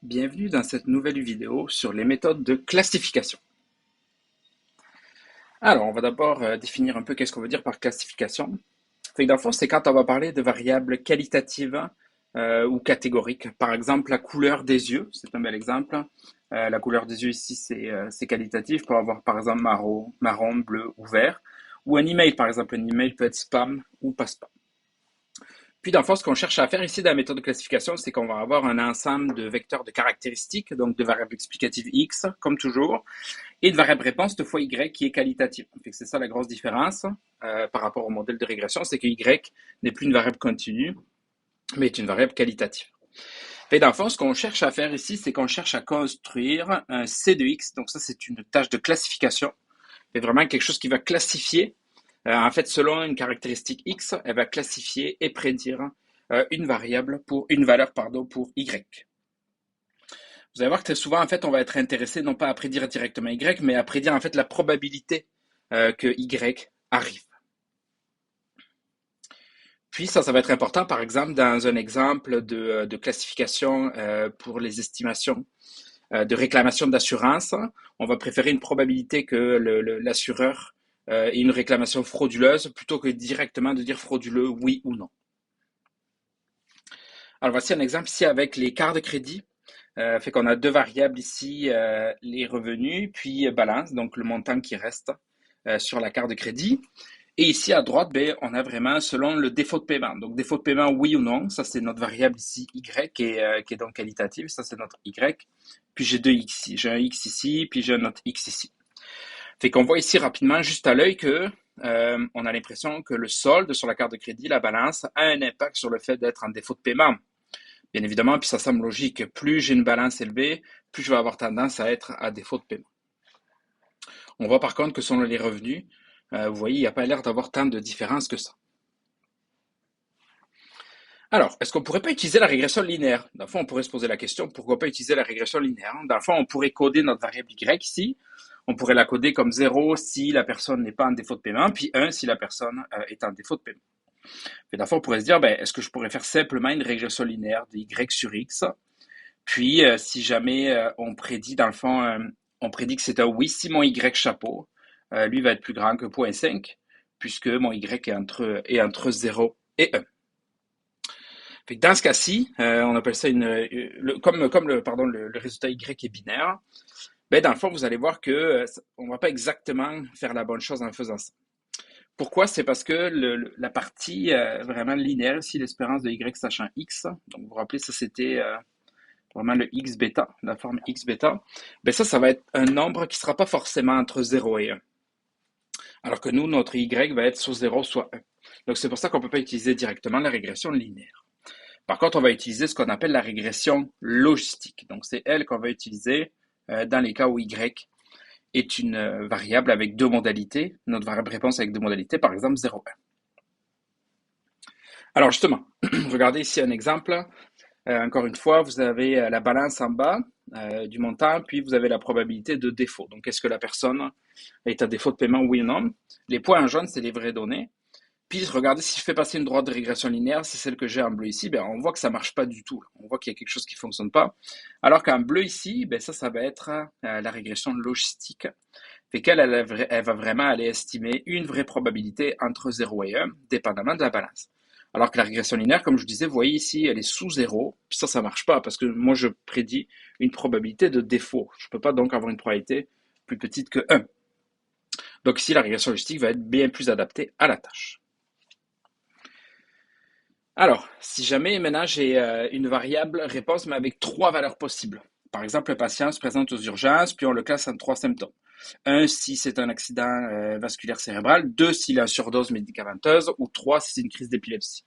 Bienvenue dans cette nouvelle vidéo sur les méthodes de classification. Alors, on va d'abord définir un peu qu'est-ce qu'on veut dire par classification. Fait que dans le fond, c'est quand on va parler de variables qualitatives ou catégoriques. Par exemple, la couleur des yeux, c'est un bel exemple. La couleur des yeux ici, c'est qualitatif. On peut avoir par exemple marron, bleu ou vert. Ou un email, par exemple. Un email peut être spam ou pas spam. Puis, dans le fond, ce qu'on cherche à faire ici dans la méthode de classification, c'est qu'on va avoir un ensemble de vecteurs de caractéristiques, donc de variables explicatives X, comme toujours, et de variable réponse de fois Y qui est qualitative. C'est ça la grosse différence par rapport au modèle de régression, c'est que Y n'est plus une variable continue, mais est une variable qualitative. Et dans le fond, ce qu'on cherche à faire ici, c'est qu'on cherche à construire un C de X. Donc ça, c'est une tâche de classification. C'est vraiment quelque chose qui va classifier. En fait, selon une caractéristique X, elle va classifier et prédire une variable pour une valeur pour Y. Vous allez voir que très souvent, en fait, on va être intéressé non pas à prédire directement Y, mais à prédire en fait la probabilité que Y arrive. Puis ça va être important, par exemple, dans un exemple de classification pour les estimations de réclamation d'assurance, on va préférer une probabilité que l'assureur ait une réclamation frauduleuse plutôt que directement de dire frauduleux oui ou non. Alors voici un exemple ici avec les cartes de crédit. Fait qu'on a deux variables ici, les revenus, puis balance, donc le montant qui reste sur la carte de crédit. Et ici à droite, ben, on a vraiment selon le défaut de paiement. Donc défaut de paiement, oui ou non, ça c'est notre variable ici Y qui est donc qualitative, ça c'est notre Y. Puis j'ai deux X ici, j'ai un X ici, puis j'ai un autre X ici. Fait qu'on voit ici rapidement, juste à l'œil, que on a l'impression que le solde sur la carte de crédit, la balance, a un impact sur le fait d'être en défaut de paiement. Bien évidemment, puis ça semble logique. Plus j'ai une balance élevée, plus je vais avoir tendance à être à défaut de paiement. On voit par contre que selon les revenus, vous voyez, il n'y a pas l'air d'avoir tant de différence que ça. Alors, est-ce qu'on ne pourrait pas utiliser la régression linéaire? Dans le fond, on pourrait se poser la question, pourquoi pas utiliser la régression linéaire? Dans le fond, on pourrait coder notre variable Y ici. On pourrait la coder comme 0 si la personne n'est pas en défaut de paiement, puis 1 si la personne est en défaut de paiement. Et dans le fond, on pourrait se dire, est-ce que je pourrais faire simplement une régression linéaire de Y sur X? Puis, si jamais on prédit, dans le fond, on prédit que c'est un oui, si mon Y chapeau, lui va être plus grand que 0,5, puisque mon Y est entre 0 et 1. Fait que dans ce cas-ci, on appelle ça le résultat Y est binaire. Ben, dans le fond, vous allez voir que on ne va pas exactement faire la bonne chose en faisant ça. Pourquoi? C'est parce que la partie vraiment linéaire ici, l'espérance de Y sachant X, donc vous vous rappelez, ça c'était vraiment le X bêta, la forme X bêta, ben ça va être un nombre qui ne sera pas forcément entre 0 et 1. Alors que nous, notre Y va être soit 0, soit 1. Donc c'est pour ça qu'on ne peut pas utiliser directement la régression linéaire. Par contre, on va utiliser ce qu'on appelle la régression logistique. Donc c'est elle qu'on va utiliser dans les cas où Y est une variable avec deux modalités, notre variable réponse avec deux modalités, par exemple 0, 1. Alors justement, regardez ici un exemple. Encore une fois, vous avez la balance en bas du montant, puis vous avez la probabilité de défaut. Donc, est-ce que la personne est à défaut de paiement, oui ou non? Les points en jaune, c'est les vraies données. Puis, regardez, si je fais passer une droite de régression linéaire, c'est celle que j'ai en bleu ici, on voit que ça marche pas du tout. On voit qu'il y a quelque chose qui fonctionne pas. Alors qu'en bleu ici, ça va être la régression logistique. Fait qu'elle, elle va vraiment aller estimer une vraie probabilité entre 0 et 1, dépendamment de la balance. Alors que la régression linéaire, comme je vous disais, vous voyez ici, elle est sous 0, puis ça marche pas, parce que moi, je prédis une probabilité de défaut. Je peux pas donc avoir une probabilité plus petite que 1. Donc ici, la régression logistique va être bien plus adaptée à la tâche. Alors, si jamais maintenant j'ai une variable réponse, mais avec trois valeurs possibles. Par exemple, le patient se présente aux urgences, puis on le classe en trois symptômes. Un, si c'est un accident vasculaire cérébral. Deux, s'il a une surdose médicamenteuse. Ou trois, si c'est une crise d'épilepsie.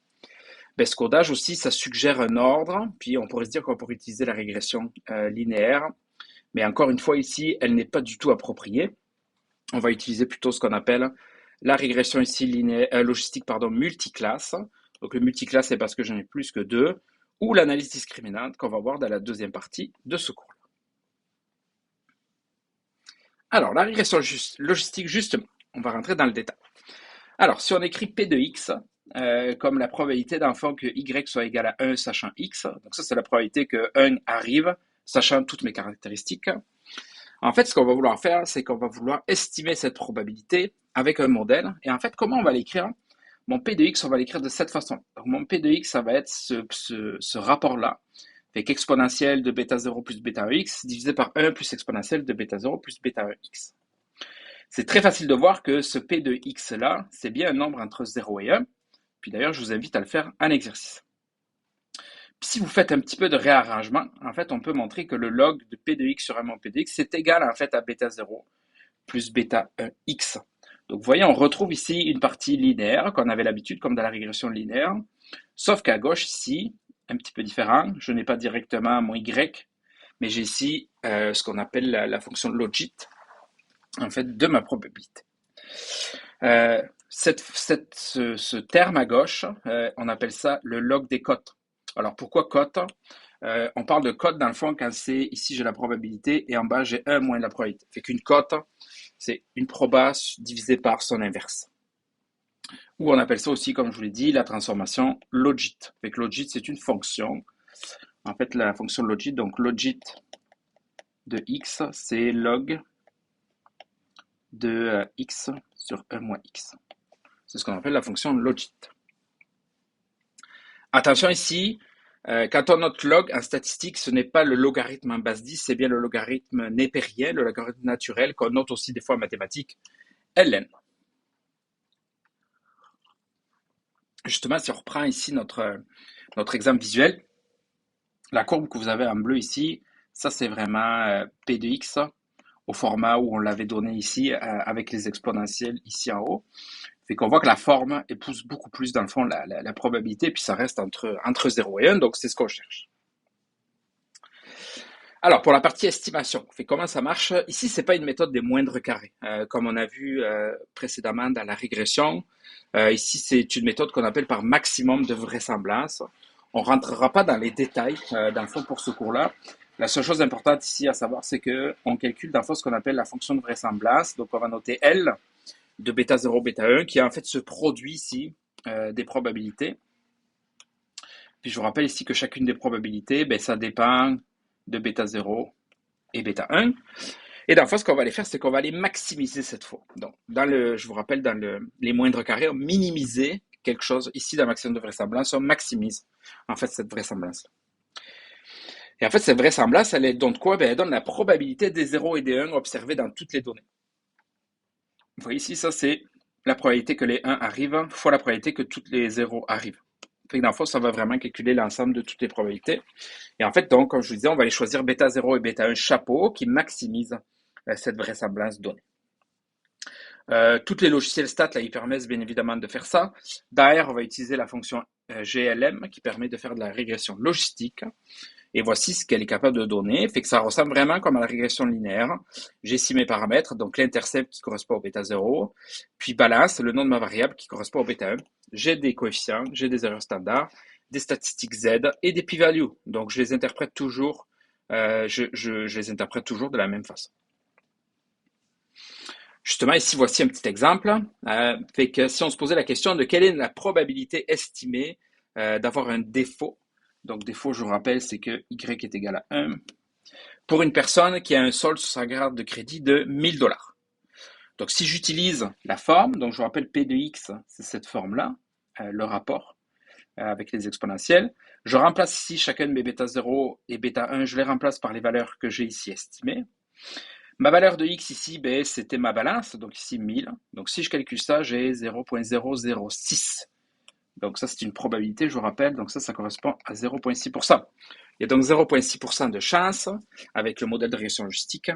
Ce codage aussi, ça suggère un ordre. Puis on pourrait se dire qu'on pourrait utiliser la régression linéaire. Mais encore une fois, ici, elle n'est pas du tout appropriée. On va utiliser plutôt ce qu'on appelle la régression ici logistique multiclasse. Donc le multiclasse, c'est parce que j'en ai plus que deux. Ou l'analyse discriminante qu'on va voir dans la deuxième partie de ce cours. Alors, la régression logistique, justement, on va rentrer dans le détail. Alors, si on écrit P de X, comme la probabilité d'un fond que Y soit égal à 1 sachant X, donc ça c'est la probabilité que 1 arrive sachant toutes mes caractéristiques. En fait, ce qu'on va vouloir faire, c'est qu'on va vouloir estimer cette probabilité avec un modèle. Et en fait, comment on va l'écrire? Mon P de X, on va l'écrire de cette façon. Donc, mon P de X, ça va être ce rapport-là, avec exponentielle de bêta 0 plus bêta 1x divisé par 1 plus exponentielle de bêta 0 plus bêta 1x. C'est très facile de voir que ce P de X-là, c'est bien un nombre entre 0 et 1. Puis d'ailleurs, je vous invite à le faire en exercice. Puis si vous faites un petit peu de réarrangement, en fait, on peut montrer que le log de P de X sur 1 moins P de X, c'est égal en fait à bêta 0 plus bêta 1x. Donc vous voyez, on retrouve ici une partie linéaire qu'on avait l'habitude, comme dans la régression linéaire, sauf qu'à gauche ici, un petit peu différent, je n'ai pas directement mon y, mais j'ai ici ce qu'on appelle la fonction logit, en fait, de ma probabilité. Ce terme à gauche, on appelle ça le log des cotes. Alors pourquoi cote? On parle de cote dans le fond quand c'est ici j'ai la probabilité et en bas j'ai 1 moins la probabilité. Fait qu'une cote, c'est une proba divisée par son inverse. Ou on appelle ça aussi, comme je vous l'ai dit, la transformation logit. Fait que logit, c'est une fonction. En fait, la fonction logit, donc logit de x, c'est log de x sur 1 moins x. C'est ce qu'on appelle la fonction logit. Attention ici, quand on note log en statistique, ce n'est pas le logarithme en base 10, c'est bien le logarithme népérien, le logarithme naturel, qu'on note aussi des fois en mathématiques, ln. Justement, si on reprend ici notre exemple visuel, la courbe que vous avez en bleu ici, ça c'est vraiment P de x au format où on l'avait donné ici avec les exponentielles ici en haut. Fait qu'on voit que la forme épouse beaucoup plus dans le fond la probabilité, puis ça reste entre 0 et 1, donc c'est ce qu'on cherche. Alors, pour la partie estimation, fait comment ça marche? Ici, c'est pas une méthode des moindres carrés, comme on a vu précédemment dans la régression. Ici, c'est une méthode qu'on appelle par maximum de vraisemblance. On rentrera pas dans les détails, dans le fond, pour ce cours-là. La seule chose importante ici à savoir, c'est que on calcule dans le fond ce qu'on appelle la fonction de vraisemblance. Donc, on va noter L de bêta 0, bêta 1, qui est en fait ce produit ici des probabilités. Puis je vous rappelle ici que chacune des probabilités, ben, ça dépend de bêta 0 et bêta 1. Et dans le fond, ce qu'on va aller faire, c'est qu'on va aller maximiser cette fois. Donc, je vous rappelle, dans les moindres carrés, on minimise quelque chose. Ici, dans le maximum de vraisemblance, on maximise en fait cette vraisemblance. Et en fait, cette vraisemblance, elle donne quoi? Ben, elle donne la probabilité des 0 et des 1 observés dans toutes les données. Vous voyez ici, ça c'est la probabilité que les 1 arrivent fois la probabilité que toutes les 0 arrivent. Fait que dans le fond, ça va vraiment calculer l'ensemble de toutes les probabilités. Et en fait, donc, comme je vous disais, on va aller choisir bêta 0 et bêta 1 chapeau qui maximisent cette vraisemblance donnée. Tous les logiciels stats, là, ils permettent bien évidemment de faire ça. Derrière, on va utiliser la fonction GLM qui permet de faire de la régression logistique. Et voici ce qu'elle est capable de donner. Fait que ça ressemble vraiment comme à la régression linéaire. J'ai ici mes paramètres, donc l'intercept qui correspond au bêta 0, puis balance, le nom de ma variable qui correspond au bêta 1. J'ai des coefficients, j'ai des erreurs standards, des statistiques Z et des p-values. Donc je les interprète toujours, je les interprète toujours de la même façon. Justement, ici, voici un petit exemple. Fait que si on se posait la question de quelle est la probabilité estimée d'avoir un défaut, donc défaut, je vous rappelle, c'est que y est égal à 1, pour une personne qui a un solde sur sa carte de crédit de 1000 $. Donc si j'utilise la forme, donc je vous rappelle P de X, c'est cette forme-là, le rapport avec les exponentielles. Je remplace ici chacun de mes bêta 0 et bêta 1, je les remplace par les valeurs que j'ai ici estimées. Ma valeur de x ici, ben, c'était ma balance, donc ici 1000. Donc si je calcule ça, j'ai 0,006. Donc ça, c'est une probabilité, je vous rappelle, donc ça correspond à 0,6%. Il y a donc 0,6% de chance, avec le modèle de régression logistique,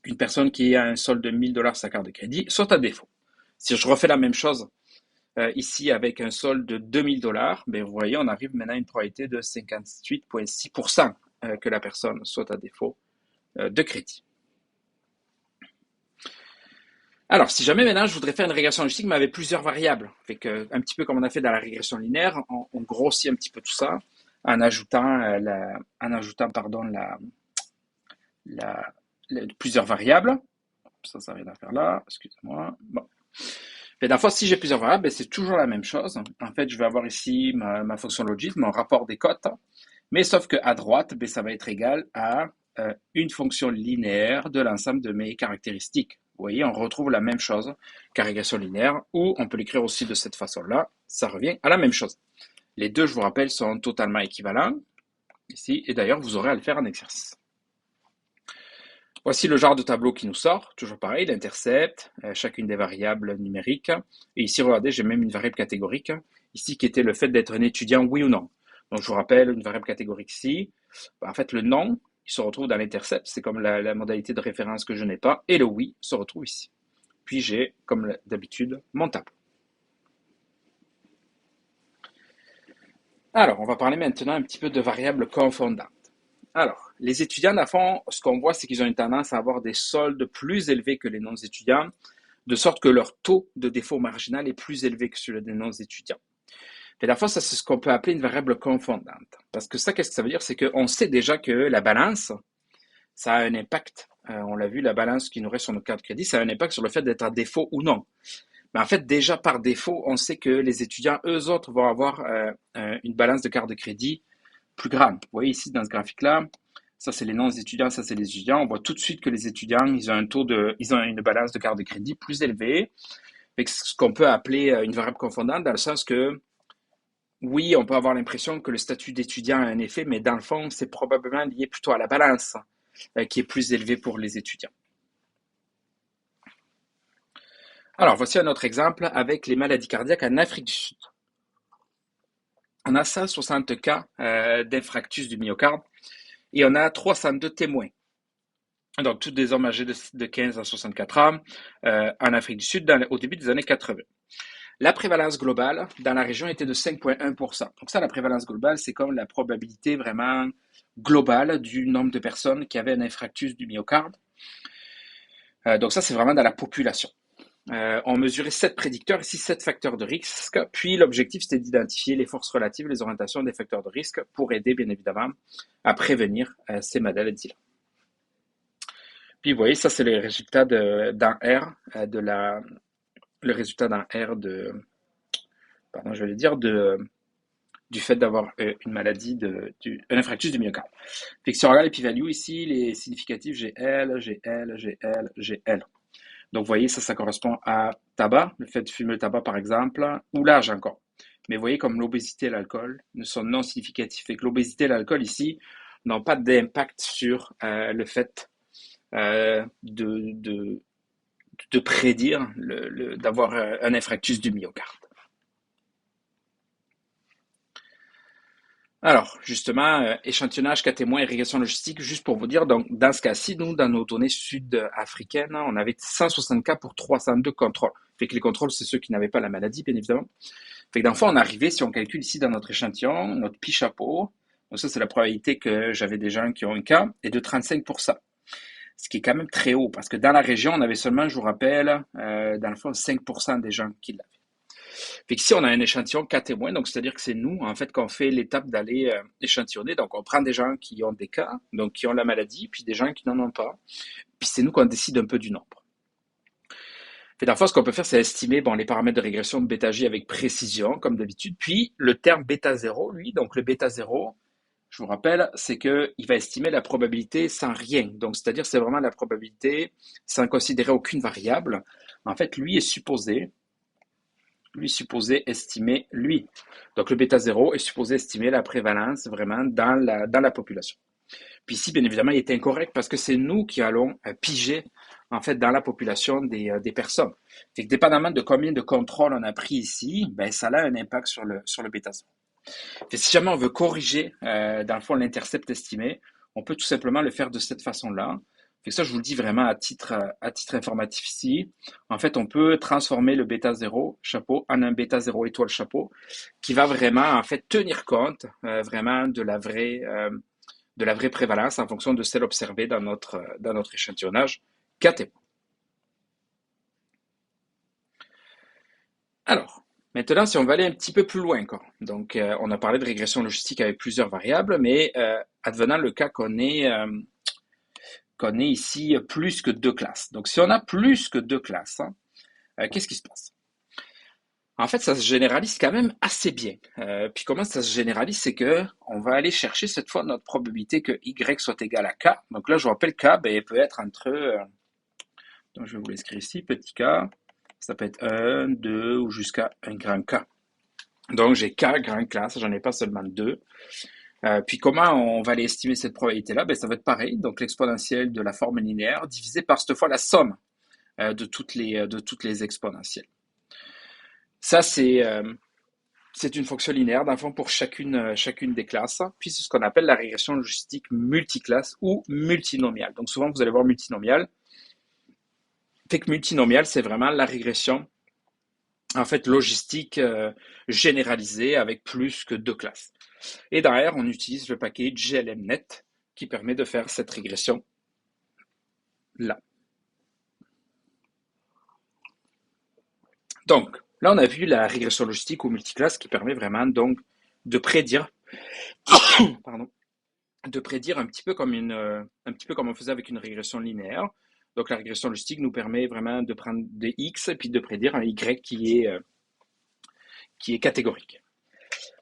qu'une personne qui a un solde de 1000 $ sur sa carte de crédit soit à défaut. Si je refais la même chose ici avec un solde de 2000 $, ben, vous voyez, on arrive maintenant à une probabilité de 58,6% que la personne soit à défaut de crédit. Alors, si jamais maintenant je voudrais faire une régression logistique, mais avec plusieurs variables, fait que, un petit peu comme on a fait dans la régression linéaire, on grossit un petit peu tout ça en ajoutant, plusieurs variables. Ça n'a rien à faire là, excusez-moi. Bon. Mais dans le fond, si j'ai plusieurs variables, ben, c'est toujours la même chose. En fait, je vais avoir ici ma fonction logit, mon rapport des cotes. Mais sauf qu'à droite, ben, ça va être égal à une fonction linéaire de l'ensemble de mes caractéristiques. Vous voyez, on retrouve la même chose qu'à régression linéaire, ou on peut l'écrire aussi de cette façon-là, ça revient à la même chose. Les deux, je vous rappelle, sont totalement équivalents, ici, et d'ailleurs, vous aurez à le faire en exercice. Voici le genre de tableau qui nous sort, toujours pareil, l'intercept, chacune des variables numériques, et ici, regardez, j'ai même une variable catégorique, ici, qui était le fait d'être un étudiant, oui ou non. Donc, je vous rappelle, une variable catégorique ici, en fait, le non, il se retrouve dans l'intercept, c'est comme la modalité de référence que je n'ai pas, et le oui se retrouve ici. Puis j'ai, comme d'habitude, mon tableau. Alors, on va parler maintenant un petit peu de variables confondantes. Alors, les étudiants, à fond, ce qu'on voit, c'est qu'ils ont une tendance à avoir des soldes plus élevés que les non-étudiants, de sorte que leur taux de défaut marginal est plus élevé que celui des non-étudiants. Et la fois, ça, c'est ce qu'on peut appeler une variable confondante. Parce que ça, qu'est-ce que ça veut dire? C'est qu'on sait déjà que la balance, ça a un impact. On l'a vu, la balance qui nous reste sur nos cartes de crédit, ça a un impact sur le fait d'être à défaut ou non. Mais en fait, déjà par défaut, on sait que les étudiants, eux autres, vont avoir une balance de carte de crédit plus grande. Vous voyez ici dans ce graphique-là, ça c'est les non-étudiants, ça c'est les étudiants. On voit tout de suite que les étudiants, ils ont une balance de carte de crédit plus élevée, avec ce qu'on peut appeler une variable confondante, dans le sens que oui, on peut avoir l'impression que le statut d'étudiant a un effet, mais dans le fond, c'est probablement lié plutôt à la balance qui est plus élevée pour les étudiants. Alors, voici un autre exemple avec les maladies cardiaques en Afrique du Sud. On a 160 cas d'infarctus du myocarde et on a 302 témoins. Donc, tous des hommes âgés de 15 à 64 ans en Afrique du Sud au début des années 80. La prévalence globale dans la région était de 5,1%. Donc ça, la prévalence globale, c'est comme la probabilité vraiment globale du nombre de personnes qui avaient un infarctus du myocarde. Donc ça, c'est vraiment dans la population. On mesurait 7 prédicteurs, ici 7 facteurs de risque, puis l'objectif c'était d'identifier les forces relatives, les orientations des facteurs de risque pour aider bien évidemment à prévenir ces maladies-là. Puis vous voyez, ça c'est le résultat dans R, le résultat dans R pardon, je vais dire, du fait d'avoir une maladie, un infarctus du myocarde. Fait que si on regarde les p-values ici, les significatifs GL, GL, GL, GL. Donc, vous voyez, ça correspond à tabac, le fait de fumer le tabac, par exemple, ou l'âge encore. Mais vous voyez comme l'obésité et l'alcool ne sont non significatifs. Et que l'obésité et l'alcool, ici, n'ont pas d'impact sur le fait de prédire d'avoir un infarctus du myocarde. Alors, justement, échantillonnage cas témoin et régression logistique, juste pour vous dire, donc dans ce cas-ci, nous, dans nos données sud-africaines, on avait 160 cas pour 302 contrôles. Fait que les contrôles, c'est ceux qui n'avaient pas la maladie, bien évidemment. Fait que dans le fond, on arrivait, si on calcule ici dans notre échantillon, notre pi chapeau, donc ça, c'est la probabilité que j'avais des gens qui ont un cas, est de 35%. Ce qui est quand même très haut, parce que dans la région, on avait seulement, je vous rappelle, dans le fond, 5% des gens qui l'avaient. Fait qu'ici, on a un échantillon cas témoins, donc c'est-à-dire que c'est nous, en fait, qu'on fait l'étape d'aller échantillonner. Donc, on prend des gens qui ont des cas, donc qui ont la maladie, puis des gens qui n'en ont pas. Puis c'est nous qu'on décide un peu du nombre. Fait dans le fond, ce qu'on peut faire, c'est estimer les paramètres de régression de bêta J avec précision, comme d'habitude. Puis, le terme bêta 0, lui, donc le bêta 0, je vous rappelle, c'est qu'il va estimer la probabilité sans rien. Donc, c'est-à-dire c'est vraiment la probabilité sans considérer aucune variable. En fait, lui est supposé estimer, Donc, le bêta 0 est supposé estimer la prévalence vraiment dans la population. Puis ici, bien évidemment, il est incorrect parce que c'est nous qui allons piger, en fait, dans la population des personnes. Fait que dépendamment de combien de contrôles on a pris ici, ben, ça a un impact sur le bêta 0. Fait que si jamais on veut corriger, dans le fond, l'intercept estimé, on peut tout simplement le faire de cette façon-là. Fait que ça, je vous le dis vraiment à titre informatif ici. En fait, on peut transformer le bêta 0 chapeau en un bêta 0 étoile chapeau qui va vraiment, en fait, tenir compte vraiment de la vraie prévalence en fonction de celle observée dans notre échantillonnage KT. Alors, maintenant, si on va aller un petit peu plus loin encore. Donc, on a parlé de régression logistique avec plusieurs variables, mais advenant le cas qu'on ait ici plus que deux classes. Donc, si on a plus que deux classes, qu'est-ce qui se passe? En fait, ça se généralise quand même assez bien. Puis comment ça se généralise, c'est que on va aller chercher cette fois notre probabilité que y soit égal à k. Donc là, je vous rappelle k, ben, il peut être entre, donc je vais vous l'écrire ici, petit k, ça peut être 1, 2 ou jusqu'à un grand k. Donc j'ai k grand k, ça j'en ai pas seulement deux. Puis comment on va aller estimer cette probabilité-là? Ben, ça va être pareil, donc l'exponentielle de la forme linéaire divisée par cette fois la somme de toutes les exponentielles. Ça, c'est une fonction linéaire, dans le fond, pour chacune des classes. Puis c'est ce qu'on appelle la régression logistique multiclasse ou multinomiale. Donc souvent, vous allez voir multinomial. Fait que multinomial, c'est vraiment la régression, en fait, logistique généralisée avec plus que deux classes. Et derrière, on utilise le package GLMNet qui permet de faire cette régression là. Donc, là, on a vu la régression logistique ou multiclasse qui permet vraiment donc de prédire, pardon, de prédire un petit peu comme on faisait avec une régression linéaire. Donc, la régression logistique nous permet vraiment de prendre des x et puis de prédire un y qui est catégorique.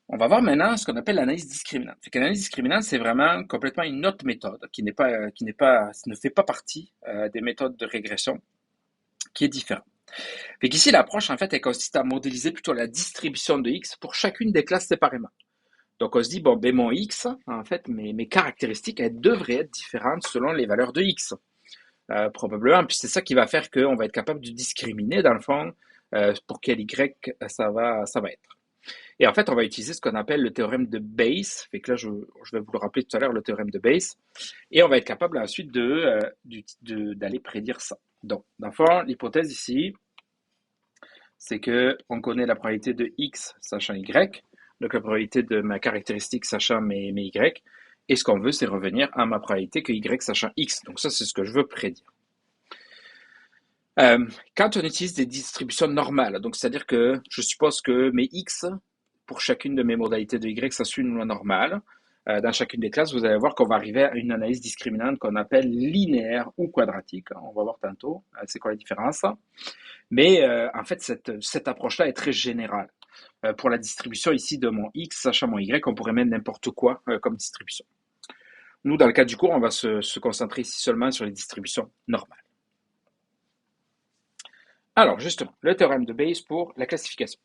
On va voir maintenant ce qu'on appelle l'analyse discriminante. L'analyse discriminante, c'est vraiment complètement une autre méthode qui ne fait pas partie des méthodes de régression, qui est différente. Ici, l'approche, en fait, elle consiste à modéliser plutôt la distribution de x pour chacune des classes séparément. Donc, on se dit, bon, ben, mon x, en fait, mes caractéristiques, elles devraient être différentes selon les valeurs de x. Probablement, puis c'est ça qui va faire qu'on va être capable de discriminer, dans le fond, pour quel y ça va être. Et en fait, on va utiliser ce qu'on appelle le théorème de Bayes. Fait que là, je vais vous le rappeler tout à l'heure, le théorème de Bayes. Et on va être capable ensuite d'aller prédire ça. Donc, dans le fond, l'hypothèse ici, c'est que on connaît la probabilité de x sachant y, donc la probabilité de ma caractéristique sachant mes y, et ce qu'on veut, c'est revenir à ma probabilité que y sachant x. Donc ça, c'est ce que je veux prédire. Quand on utilise des distributions normales, donc c'est-à-dire que je suppose que mes x, pour chacune de mes modalités de y, ça suit une loi normale. Dans chacune des classes, vous allez voir qu'on va arriver à une analyse discriminante qu'on appelle linéaire ou quadratique. On va voir tantôt c'est quoi la différence. Mais en fait, cette approche-là est très générale. Pour la distribution ici de mon x sachant mon y, on pourrait mettre n'importe quoi comme distribution. Nous, dans le cas du cours, on va se concentrer ici seulement sur les distributions normales. Alors, justement, le théorème de Bayes pour la classification.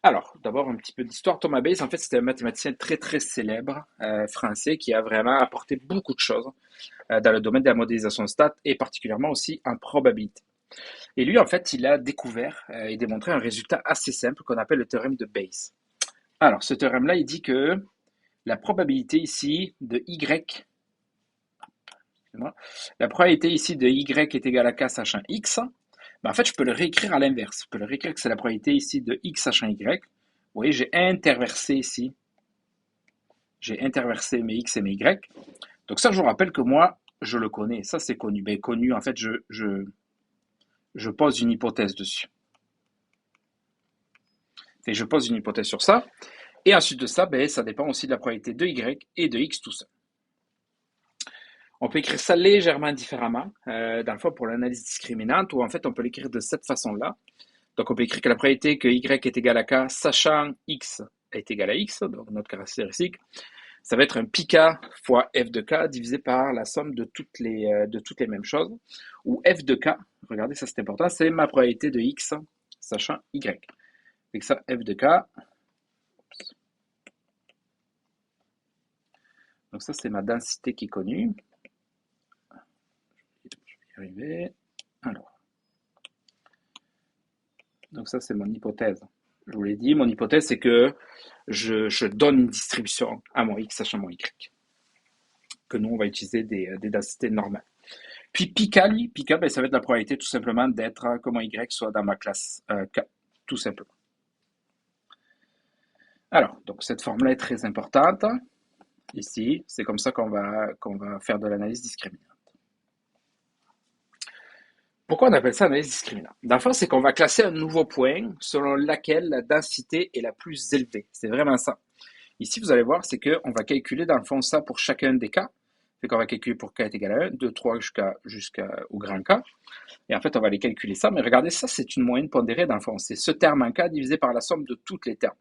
Alors, d'abord, un petit peu d'histoire. Thomas Bayes, en fait, c'était un mathématicien très, très célèbre français qui a vraiment apporté beaucoup de choses dans le domaine de la modélisation de stats et particulièrement aussi en probabilité. Et lui, en fait, il a découvert et démontré un résultat assez simple qu'on appelle le théorème de Bayes. Alors, ce théorème-là, il dit que la probabilité ici de y, la probabilité ici de y est égale à k sachant x, ben en fait, je peux le réécrire à l'inverse. Je peux le réécrire que c'est la probabilité ici de x sachant y. Vous voyez, j'ai interversé ici. J'ai interversé mes x et mes y. Donc ça, je vous rappelle que moi, je le connais. Ça, c'est connu. Ben, connu, en fait, je pose une hypothèse dessus. Et je pose une hypothèse sur ça. Et ensuite de ça, ben, ça dépend aussi de la probabilité de y et de x tout seul. On peut écrire ça légèrement différemment, dans le fond pour l'analyse discriminante, où en fait on peut l'écrire de cette façon-là. Donc on peut écrire que la probabilité que y est égal à k, sachant x est égal à x, donc notre caractéristique, ça va être un πk fois f de k divisé par la somme de toutes les mêmes choses, où f de k, regardez ça c'est important, c'est ma probabilité de x sachant y. Et que ça, f de k, donc ça c'est ma densité qui est connue. Je vais y arriver. Alors. Donc ça, c'est mon hypothèse. Je vous l'ai dit, mon hypothèse, c'est que je donne une distribution à mon x sachant mon y. Que nous, on va utiliser des densités normales. Puis pika, lui, pika, ben, ça va être la probabilité tout simplement d'être que mon y soit dans ma classe k, tout simplement. Alors, donc cette forme-là est très importante. Ici, c'est comme ça qu'on va faire de l'analyse discriminante. Pourquoi on appelle ça analyse discriminante? Dans le fond, c'est qu'on va classer un nouveau point selon laquelle la densité est la plus élevée. C'est vraiment ça. Ici, vous allez voir, c'est qu'on va calculer dans le fond ça pour chacun des cas. Fait qu'on va calculer pour k est égal à 1, 2, 3 jusqu'au grand k. Et en fait, on va aller calculer ça. Mais regardez, ça, c'est une moyenne pondérée dans le fond. C'est ce terme en k divisé par la somme de toutes les termes.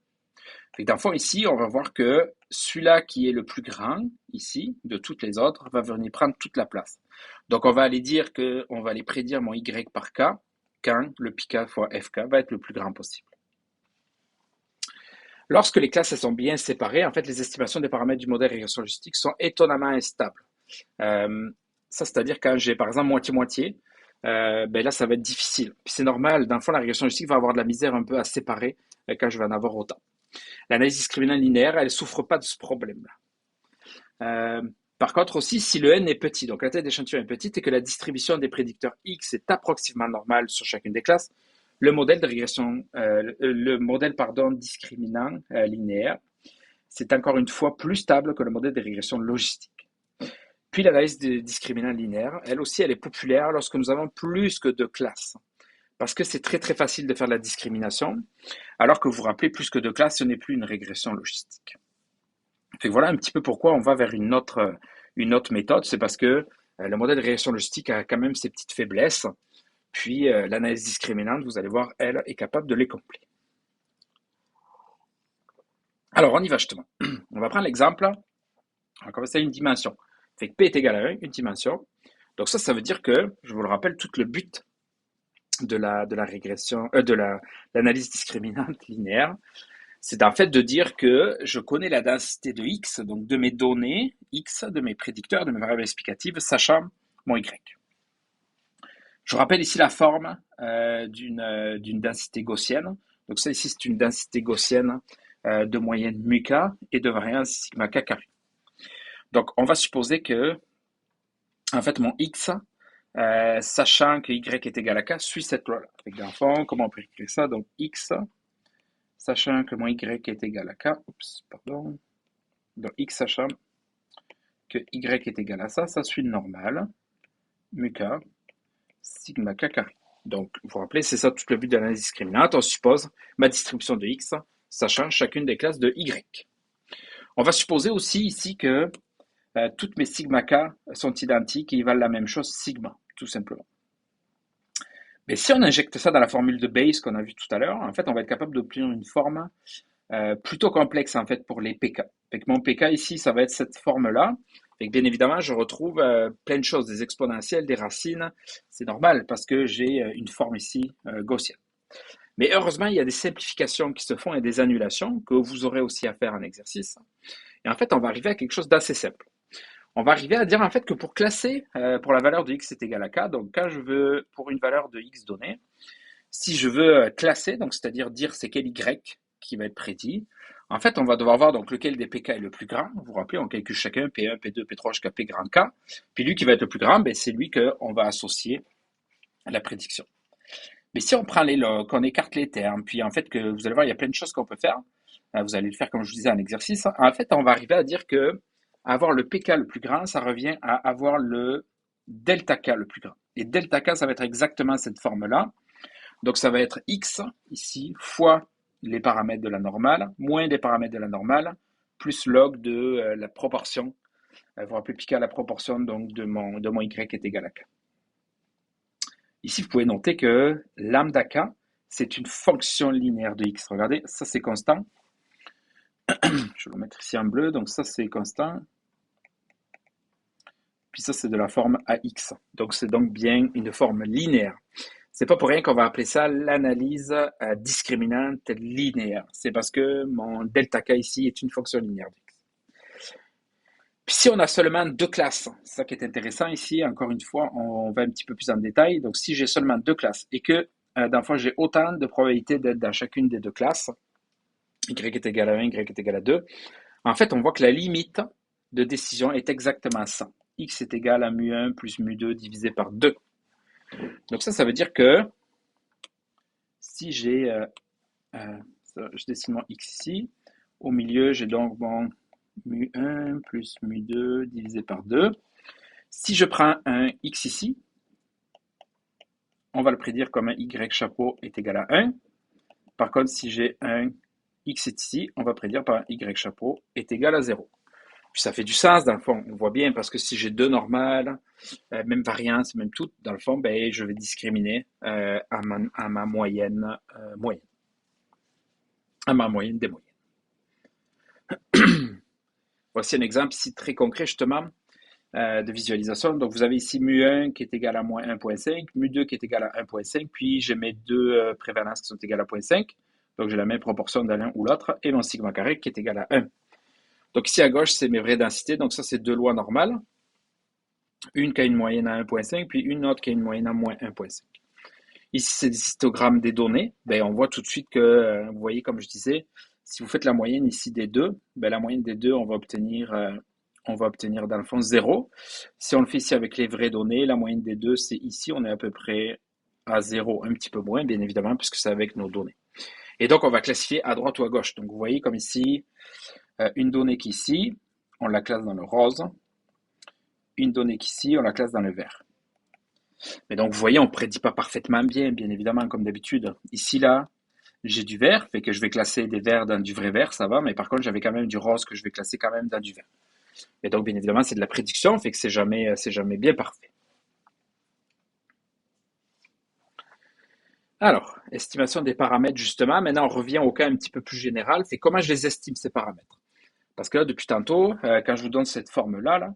Fait que dans le fond, ici, on va voir que celui-là qui est le plus grand, ici, de toutes les autres, va venir prendre toute la place. Donc, on va aller dire qu'on va aller prédire mon y par k quand le pk fois fk va être le plus grand possible. Lorsque les classes sont bien séparées, en fait, les estimations des paramètres du modèle régression logistique sont étonnamment instables. Ça, c'est-à-dire quand j'ai, par exemple, moitié-moitié, ben là, ça va être difficile. Puis c'est normal, dans le fond, la régression logistique va avoir de la misère un peu à séparer quand je vais en avoir autant. L'analyse discriminante linéaire, elle ne souffre pas de ce problème-là. Par contre aussi, si le n est petit, donc la taille d'échantillon est petite et que la distribution des prédicteurs x est approximativement normale sur chacune des classes, le modèle de régression, discriminant linéaire, c'est encore une fois plus stable que le modèle de régression logistique. Puis l'analyse de discriminant linéaire, elle aussi, elle est populaire lorsque nous avons plus que 2 classes. Parce que c'est très très facile de faire de la discrimination, alors que vous vous rappelez, plus que 2 classes, ce n'est plus une régression logistique. Fait que voilà un petit peu pourquoi on va vers une autre méthode, c'est parce que le modèle de régression logistique a quand même ses petites faiblesses, puis l'analyse discriminante, vous allez voir, elle est capable de les combler. Alors, on y va justement. On va prendre l'exemple, on va commencer à une dimension. Fait que P est égal à 1, une dimension. Donc ça veut dire que, je vous le rappelle, tout le but de l'analyse discriminante linéaire, c'est en fait de dire que je connais la densité de x, donc de mes données x, de mes prédicteurs, de mes variables explicatives, sachant mon y. Je rappelle ici la forme d'une densité gaussienne. Donc ça ici, c'est une densité gaussienne de moyenne mu k et de variance sigma k carré. Donc on va supposer que, en fait, mon x, sachant que y est égal à k, suit cette loi-là. Dans le fond, comment on peut écrire ça? Donc x, sachant que mon y est égal à k, donc x sachant que y est égal à ça suit le normal, mu k, sigma k carré. Donc, vous vous rappelez, c'est ça tout le but de l'analyse discriminante. On suppose ma distribution de x, sachant chacune des classes de y. On va supposer aussi ici que toutes mes sigma k sont identiques et ils valent la même chose, sigma, tout simplement. Mais si on injecte ça dans la formule de Bayes qu'on a vu tout à l'heure, en fait, on va être capable d'obtenir une forme plutôt complexe en fait pour les pk. Fait que mon pk ici, ça va être cette forme-là. Fait que bien évidemment, je retrouve plein de choses, des exponentielles, des racines. C'est normal parce que j'ai une forme ici gaussienne. Mais heureusement, il y a des simplifications qui se font et des annulations que vous aurez aussi à faire en exercice. Et en fait, on va arriver à quelque chose d'assez simple. On va arriver à dire en fait que pour classer, pour la valeur de x est égal à k, donc quand je veux, pour une valeur de x donnée, si je veux classer, donc c'est-à-dire dire c'est quel y qui va être prédit, en fait, on va devoir voir donc lequel des pk est le plus grand. Vous vous rappelez, on calcule chacun P1, P2, P3 jusqu'à P grand K. Puis lui qui va être le plus grand, ben, c'est lui qu'on va associer à la prédiction. Mais si on prend les logs, qu'on écarte les termes, puis en fait que vous allez voir, il y a plein de choses qu'on peut faire. Vous allez le faire comme je vous disais en exercice. En fait, on va arriver à dire que avoir le pk le plus grand, ça revient à avoir le delta k le plus grand. Et delta k, ça va être exactement cette forme-là. Donc ça va être x ici fois les paramètres de la normale, moins les paramètres de la normale, plus log de la proportion. Vous vous rappelez, pk la proportion donc de mon y est égal à k. Ici, vous pouvez noter que lambda k, c'est une fonction linéaire de x. Regardez, ça c'est constant. Je vais le mettre ici en bleu, donc ça c'est constant. Puis ça c'est de la forme ax. Donc c'est donc bien une forme linéaire. C'est pas pour rien qu'on va appeler ça l'analyse discriminante linéaire. C'est parce que mon delta k ici est une fonction linéaire d'x. Puis si on a seulement 2 classes, c'est ça qui est intéressant ici, encore une fois, on va un petit peu plus en détail. Donc si j'ai seulement 2 classes et que dans le fond j'ai autant de probabilités d'être dans chacune des 2 classes, y est égal à 1, y est égal à 2, en fait on voit que la limite de décision est exactement 100. X est égal à mu1 plus mu2 divisé par 2. Donc ça veut dire que si j'ai, je dessine mon x ici, au milieu j'ai donc mon mu1 plus mu2 divisé par 2. Si je prends un x ici, on va le prédire comme un y chapeau est égal à 1. Par contre, si j'ai un x ici, on va prédire par un y chapeau est égal à 0. Puis ça fait du sens dans le fond, on voit bien, parce que si j'ai deux normales, même variance, même tout, dans le fond, ben, je vais discriminer à ma moyenne, à ma moyenne des moyennes. Voici un exemple ici très concret justement de visualisation. Donc vous avez ici mu1 qui est égal à moins 1,5, mu2 qui est égal à 1,5, puis j'ai mes deux prévalences qui sont égales à 0,5. Donc j'ai la même proportion de l'un ou l'autre, et mon sigma carré qui est égal à 1. Donc ici à gauche, c'est mes vraies densités. Donc ça, c'est deux lois normales. Une qui a une moyenne à 1,5, puis une autre qui a une moyenne à moins 1,5. Ici, c'est des histogrammes des données. Ben, on voit tout de suite que, vous voyez, comme je disais, si vous faites la moyenne ici des deux, ben, la moyenne des deux, on va obtenir dans le fond 0. Si on le fait ici avec les vraies données, la moyenne des deux, c'est ici, on est à peu près à 0, un petit peu moins, bien évidemment, puisque c'est avec nos données. Et donc, on va classifier à droite ou à gauche. Donc, vous voyez comme ici, une donnée qui est ici, on la classe dans le rose. Une donnée qui est ici, on la classe dans le vert. Mais donc, vous voyez, on ne prédit pas parfaitement bien évidemment, comme d'habitude. Ici, là, j'ai du vert, fait que je vais classer des verts dans du vrai vert, ça va, mais par contre, j'avais quand même du rose que je vais classer quand même dans du vert. Et donc, bien évidemment, c'est de la prédiction, fait que c'est jamais bien parfait. Alors, estimation des paramètres, justement. Maintenant, on revient au cas un petit peu plus général. C'est comment je les estime, ces paramètres. Parce que là, depuis tantôt, quand je vous donne cette forme-là,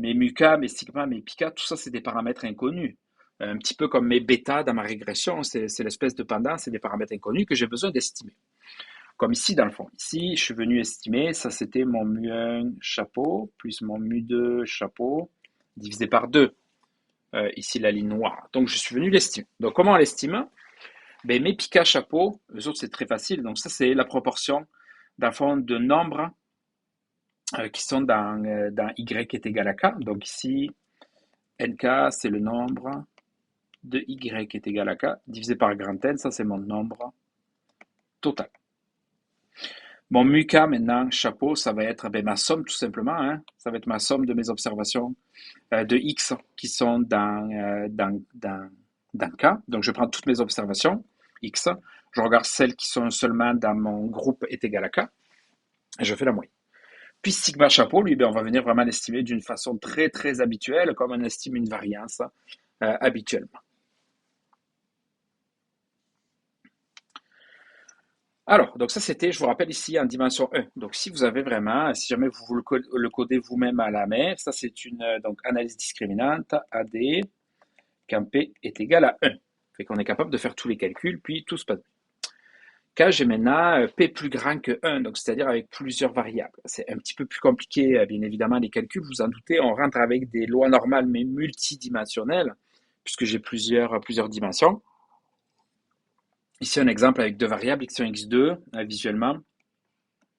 mes muka, mes sigma, mes pika, tout ça, c'est des paramètres inconnus. Un petit peu comme mes bêta dans ma régression, c'est l'espèce de pendant, c'est des paramètres inconnus que j'ai besoin d'estimer. Comme ici, dans le fond. Ici, je suis venu estimer, ça c'était mon mu1 chapeau, plus mon mu2 chapeau, divisé par 2. Ici, la ligne noire. Donc, je suis venu l'estimer. Donc, comment on l'estime? Ben, mes pika chapeau, eux autres, c'est très facile. Donc, ça, c'est la proportion, dans le fond, de nombres qui sont dans y est égal à k. Donc, ici, nk, c'est le nombre de y est égal à k, divisé par grand N, ça c'est mon nombre total. Mon mu-k maintenant, chapeau, ça va être ma somme tout simplement. Hein. Ça va être ma somme de mes observations de x qui sont dans k. Donc je prends toutes mes observations, x. Je regarde celles qui sont seulement dans mon groupe est égal à k. Et je fais la moyenne. Puis sigma chapeau, lui, ben, on va venir vraiment l'estimer d'une façon très très habituelle, comme on estime une variance habituellement. Alors, donc ça c'était, je vous rappelle ici en dimension 1. Donc si vous avez vraiment, si jamais vous le codez vous-même à la main, ça c'est une donc analyse discriminante AD quand P est égal à 1. Fait qu'on est capable de faire tous les calculs, puis tout se passe bien. Quand j'ai maintenant P plus grand que 1, donc c'est-à-dire avec plusieurs variables. C'est un petit peu plus compliqué, bien évidemment, les calculs, vous en doutez, on rentre avec des lois normales mais multidimensionnelles, puisque j'ai plusieurs dimensions. Ici, un exemple avec deux variables, x1, x2, visuellement.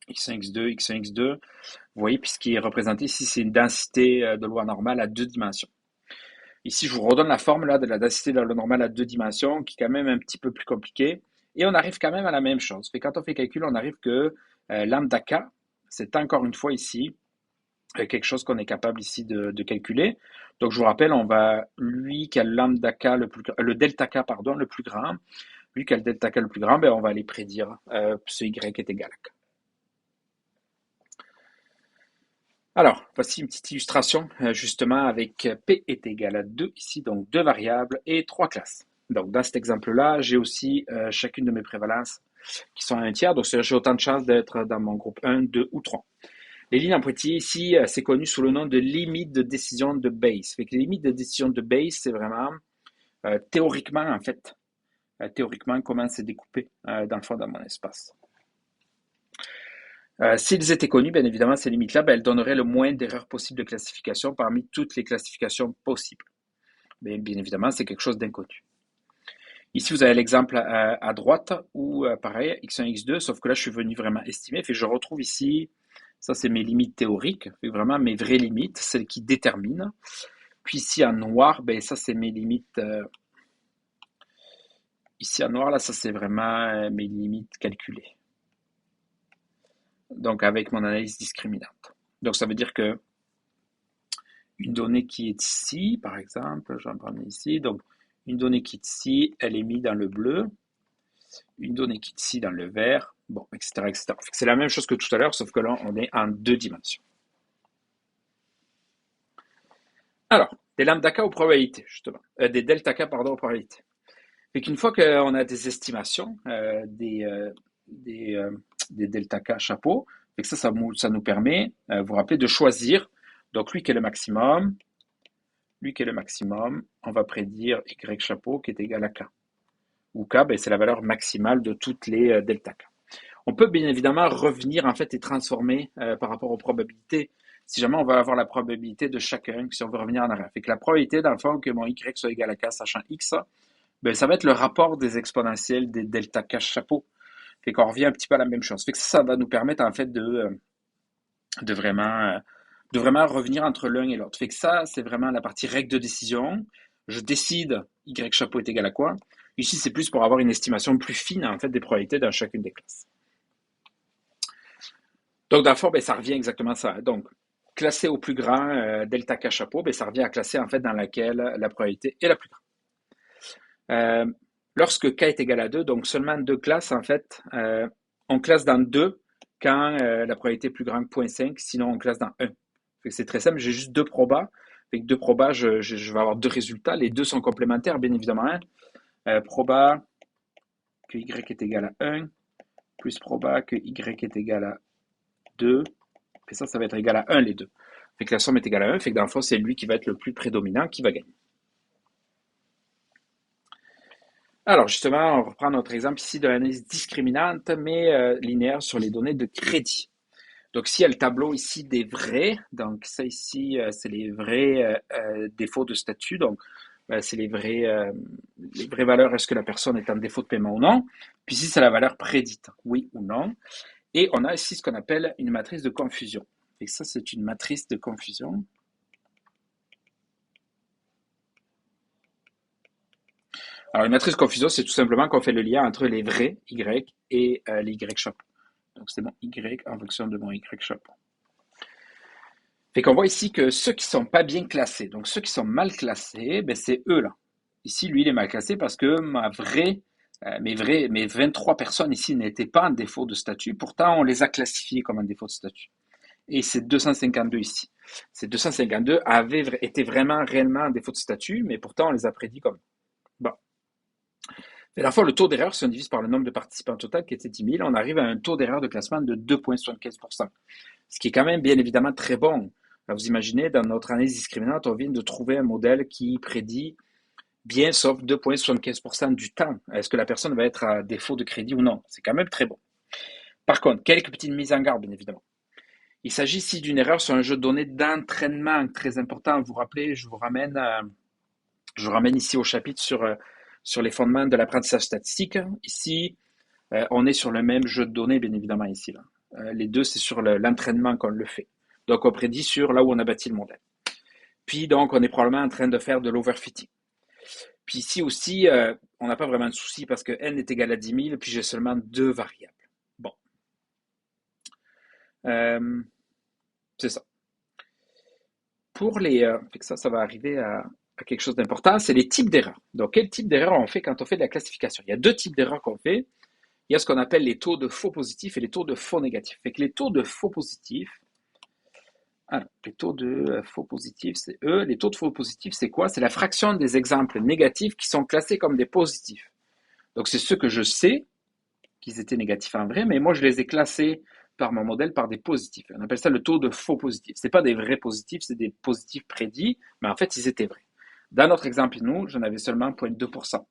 x1, x2, x1, x2. Vous voyez, puis ce qui est représenté ici, c'est une densité de loi normale à deux dimensions. Ici, je vous redonne la forme là, de la densité de la loi normale à deux dimensions, qui est quand même un petit peu plus compliquée. Et on arrive quand même à la même chose. Fait quand on fait calcul, on arrive que lambda k, c'est encore une fois ici quelque chose qu'on est capable ici de calculer. Donc, je vous rappelle, on va, lui qui a le lambda k le delta k, pardon, le plus grand, lui qui a le delta k le plus grand, ben, on va aller prédire ce y est égal à k. Alors, voici une petite illustration justement avec P est égal à 2 ici, donc deux variables et trois classes. Donc, dans cet exemple-là, j'ai aussi chacune de mes prévalences qui sont à un tiers, donc j'ai autant de chances d'être dans mon groupe 1, 2 ou 3. Les lignes en pointillés ici, c'est connu sous le nom de limite de décision de Bayes. Fait que les limites de décision de Bayes, c'est vraiment théoriquement, en fait, théoriquement comment c'est découpé dans le fond dans mon espace. S'ils étaient connus, bien évidemment, ces limites-là, ben, elles donneraient le moins d'erreurs possibles de classification parmi toutes les classifications possibles. Mais bien évidemment, c'est quelque chose d'inconnu. Ici, vous avez l'exemple à droite où, pareil, x1, x2, sauf que là, je suis venu vraiment estimer. Fait que je retrouve ici, ça, c'est mes limites théoriques, fait vraiment mes vraies limites, celles qui déterminent. Puis ici, en noir, ben, ça, c'est mes limites. Ici, en noir, là, ça, c'est vraiment mes limites calculées. Donc, avec mon analyse discriminante. Donc, ça veut dire que une donnée qui est ici, par exemple, je vais en prendre ici, donc une donnée qui est ici, elle est mise dans le bleu, une donnée qui est ici dans le vert, bon, etc., etc. C'est la même chose que tout à l'heure, sauf que là, on est en deux dimensions. Des lambda K aux probabilités, justement. Des delta K, pardon, aux probabilités. Fait qu'une fois qu'on a des estimations des, euh, des delta K chapeau, fait que ça nous permet, vous vous rappelez, de choisir. Donc, lui qui est le maximum, on va prédire Y chapeau qui est égal à K. Où K, ben, c'est la valeur maximale de toutes les delta K. On peut bien évidemment revenir en fait et transformer par rapport aux probabilités. Si jamais on va avoir la probabilité de chacun, si on veut revenir en arrière. Fait que la probabilité dans le fond que mon Y soit égal à K sachant X, ben, ça va être le rapport des exponentielles des delta K chapeau. Fait qu'on revient un petit peu à la même chose. Fait que ça va nous permettre en fait de vraiment, de vraiment revenir entre l'un et l'autre. Fait que ça, c'est vraiment la partie règle de décision. Je décide Y chapeau est égal à quoi. Ici, c'est plus pour avoir une estimation plus fine en fait des probabilités dans chacune des classes. Donc, dans le fond, ben, ça revient exactement à ça. Donc, classer au plus grand delta K chapeau, ben, ça revient à classer en fait dans laquelle la probabilité est la plus grande. Lorsque K est égal à 2, donc seulement deux classes, en fait, on classe dans 2 quand la probabilité est plus grande que 0.5, sinon on classe dans 1. C'est très simple, j'ai juste deux probas. Avec deux probas, je vais avoir deux résultats. Les deux sont complémentaires, bien évidemment. Proba que Y est égal à 1, plus proba que Y est égal à 2. Et ça va être égal à 1 les deux. Fait que la somme est égale à 1, fait que dans le fond, c'est lui qui va être le plus prédominant qui va gagner. Alors justement, on reprend notre exemple ici de l'analyse discriminante, mais linéaire sur les données de crédit. Donc ici, il y a le tableau ici des vrais. Donc ça ici, c'est les vrais défauts de statut. Donc c'est les vraies valeurs. Est-ce que la personne est en défaut de paiement ou non? Puis ici, c'est la valeur prédite, oui ou non. Et on a ici ce qu'on appelle une matrice de confusion. Et ça, c'est une matrice de confusion. Alors, une matrice de confusion, c'est tout simplement qu'on fait le lien entre les vrais Y et les Y chapeau. Donc, c'est mon Y en fonction de mon Y chapeau. Fait qu'on voit ici que ceux qui sont pas bien classés, donc ceux qui sont mal classés, ben c'est eux là. Ici, lui, il est mal classé parce que mes 23 personnes ici n'étaient pas en défaut de statut. Pourtant, on les a classifiés comme un défaut de statut. Et c'est 252 ici. Ces 252 été vraiment réellement en défaut de statut, mais pourtant, on les a prédits comme. Bon. Et à la fois, le taux d'erreur, si on divise par le nombre de participants total qui était 10 000, on arrive à un taux d'erreur de classement de 2,75%. Ce qui est quand même bien évidemment très bon. Alors, vous imaginez, dans notre analyse discriminante, on vient de trouver un modèle qui prédit bien sauf 2,75% du temps. Est-ce que la personne va être à défaut de crédit ou non? C'est quand même très bon. Par contre, quelques petites mises en garde, bien évidemment. Il s'agit ici d'une erreur sur un jeu de données d'entraînement très important. Vous vous rappelez, je vous ramène ici au chapitre sur les fondements de l'apprentissage statistique. Ici, on est sur le même jeu de données, bien évidemment, ici. Là. Les deux, c'est sur l'entraînement qu'on le fait. Donc, on prédit sur là où on a bâti le modèle. Puis, donc, on est probablement en train de faire de l'overfitting. Puis ici aussi, on n'a pas vraiment de souci parce que n est égal à 10 000, puis j'ai seulement deux variables. Bon. C'est ça. Pour ça va arriver à quelque chose d'important, c'est les types d'erreurs. Donc, quel type d'erreur on fait quand on fait de la classification? Il y a deux types d'erreurs qu'on fait. Il y a ce qu'on appelle les taux de faux positifs et les taux de faux négatifs. Fait que les taux de faux positifs, les taux de faux positifs, c'est eux. Les taux de faux positifs, c'est quoi? C'est la fraction des exemples négatifs qui sont classés comme des positifs. Donc, c'est ceux que je sais qu'ils étaient négatifs en vrai, mais moi, je les ai classés par mon modèle par des positifs. On appelle ça le taux de faux positifs. Ce n'est pas des vrais positifs, c'est des positifs prédits, mais en fait, ils étaient vrais. Dans notre exemple, nous, j'en avais seulement 0,2%.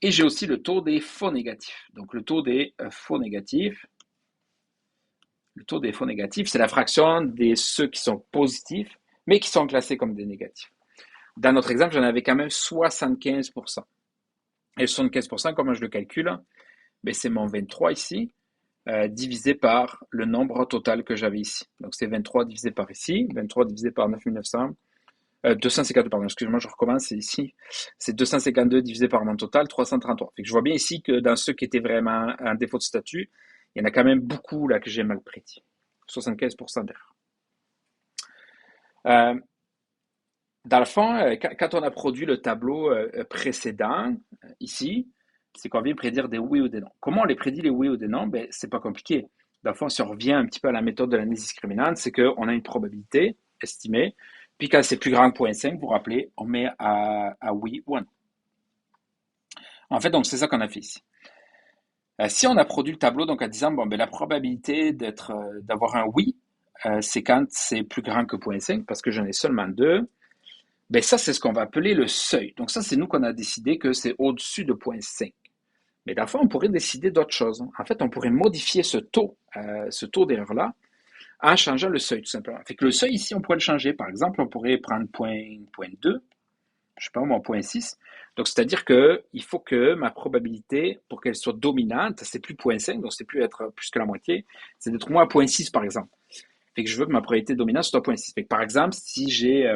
Et j'ai aussi le taux des faux négatifs. Donc, le taux des faux négatifs, c'est la fraction de ceux qui sont positifs, mais qui sont classés comme des négatifs. Dans notre exemple, j'en avais quand même 75%. Et 75%, comment je le calcule? Ben, c'est mon 23 ici, divisé par le nombre total que j'avais ici. Donc, c'est 23 divisé par ici, 23 divisé par 9900, 252, pardon, excusez-moi, je recommence, c'est ici. C'est 252 divisé par mon total, 333. Fait que je vois bien ici que dans ceux qui étaient vraiment en défaut de statut, il y en a quand même beaucoup là que j'ai mal prédit. 75% d'erreur. Dans le fond, quand on a produit le tableau précédent, ici, c'est qu'on vient prédire des oui ou des non. Comment on les prédit les oui ou des non? Ben, c'est pas compliqué. Dans le fond, si on revient un petit peu à la méthode de l'analyse discriminante, c'est qu'on a une probabilité estimée Puis quand c'est plus grand que 0,5, vous vous rappelez, on met à oui ou à non. En fait, donc c'est ça qu'on a fait ici. Si on a produit le tableau donc en disant bon ben la probabilité d'avoir un oui, c'est quand c'est plus grand que 0,5 parce que j'en ai seulement deux. Ben ça c'est ce qu'on va appeler le seuil. Donc ça c'est nous qu'on a décidé que c'est au-dessus de 0,5. Mais d'abord on pourrait décider d'autres choses. En fait, on pourrait modifier ce taux d'erreur là en changeant le seuil tout simplement. Fait que le seuil ici on pourrait le changer. Par exemple, on pourrait prendre 0,2, je sais pas moi, 0,6. Donc, c'est-à-dire que il faut que ma probabilité, pour qu'elle soit dominante, c'est plus 0,5, donc c'est plus être plus que la moitié, c'est d'être moins à 0,6 par exemple. Fait que je veux que ma probabilité dominante soit 0,6. Fait que par exemple, si j'ai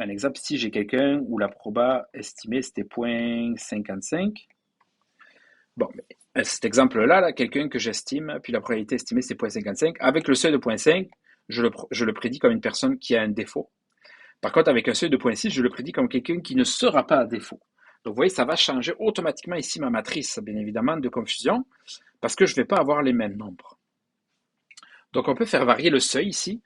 un exemple, si j'ai quelqu'un où la proba estimée c'était 0,55, bon, cet exemple-là, là, quelqu'un que j'estime, puis la probabilité estimée c'est 0,55, avec le seuil de 0,5, je le prédis comme une personne qui a un défaut. Par contre, avec un seuil de 0,6, je le prédis comme quelqu'un qui ne sera pas à défaut. Donc, vous voyez, ça va changer automatiquement ici ma matrice, bien évidemment, de confusion, parce que je ne vais pas avoir les mêmes nombres. Donc, on peut faire varier le seuil ici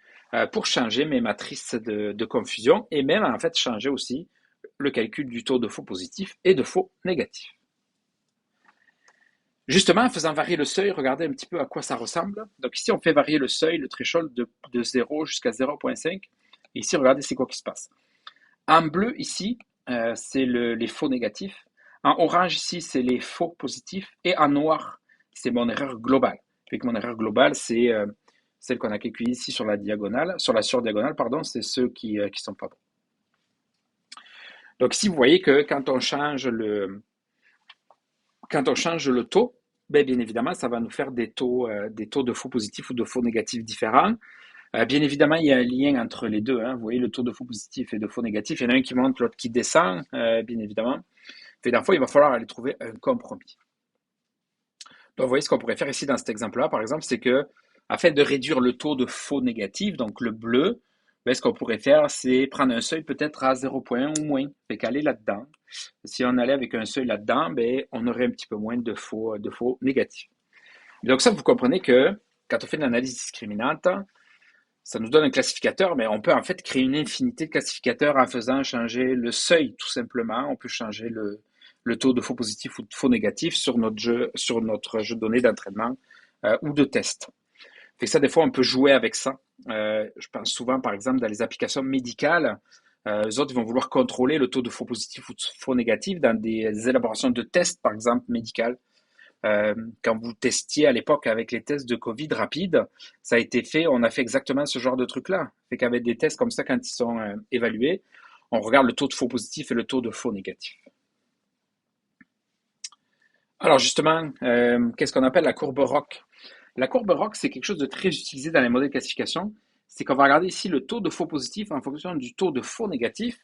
pour changer mes matrices de confusion et même, en fait, changer aussi le calcul du taux de faux positif et de faux négatif. Justement, en faisant varier le seuil, regardez un petit peu à quoi ça ressemble. Donc ici, on fait varier le seuil, le threshold de 0 jusqu'à 0,5. Et ici, regardez, c'est quoi qui se passe. En bleu, ici, c'est les faux négatifs. En orange, ici, c'est les faux positifs. Et en noir, c'est mon erreur globale. Fait que mon erreur globale, c'est celle qu'on a calculée ici sur la diagonale, sur la surdiagonale, pardon, c'est ceux qui sont pas bons. Donc ici, vous voyez que quand on change le taux, ben, bien évidemment, ça va nous faire des taux de faux positifs ou de faux négatifs différents. Bien évidemment, il y a un lien entre les deux. Hein. Vous voyez le taux de faux positifs et de faux négatifs. Il y en a un qui monte, l'autre qui descend, bien évidemment. Fait parfois, il va falloir aller trouver un compromis. Donc, vous voyez ce qu'on pourrait faire ici dans cet exemple-là, par exemple, c'est que, afin de réduire le taux de faux négatifs, donc le bleu, ben, ce qu'on pourrait faire, c'est prendre un seuil peut-être à 0,1 ou moins. Fait qu'aller là-dedans. Si on allait avec un seuil là-dedans, ben, on aurait un petit peu moins de faux négatifs. Donc ça, vous comprenez que quand on fait une analyse discriminante, ça nous donne un classificateur, mais on peut en fait créer une infinité de classificateurs en faisant changer le seuil, tout simplement. On peut changer le taux de faux positifs ou de faux négatifs sur notre jeu de données d'entraînement ou de test. Fait que ça, des fois, on peut jouer avec ça. Je pense souvent, par exemple, dans les applications médicales, les autres ils vont vouloir contrôler le taux de faux positifs ou de faux négatifs dans des élaborations de tests, par exemple, médicales. Quand vous testiez à l'époque avec les tests de Covid rapides, ça a été fait, on a fait exactement ce genre de truc-là. Fait qu'avec des tests comme ça, quand ils sont évalués, on regarde le taux de faux positif et le taux de faux négatif. Alors justement, qu'est-ce qu'on appelle la courbe ROC? La courbe ROC, c'est quelque chose de très utilisé dans les modèles de classification. C'est qu'on va regarder ici le taux de faux positif en fonction du taux de faux négatif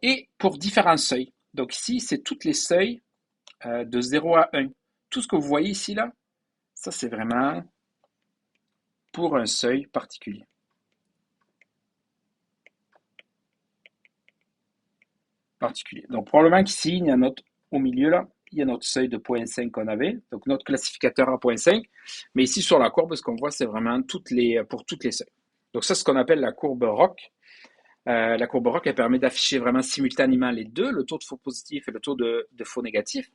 et pour différents seuils. Donc ici, c'est tous les seuils de 0 à 1. Tout ce que vous voyez ici, là, ça c'est vraiment pour un seuil particulier. Donc probablement qu'ici, il y a notre, au milieu là, il y a notre seuil de 0,5 qu'on avait, donc notre classificateur à 0,5, mais ici sur la courbe, ce qu'on voit, c'est vraiment pour toutes les seuils. Donc ça, c'est ce qu'on appelle la courbe ROC. La courbe ROC, elle permet d'afficher vraiment simultanément les deux, le taux de faux positif et le taux de faux négatif.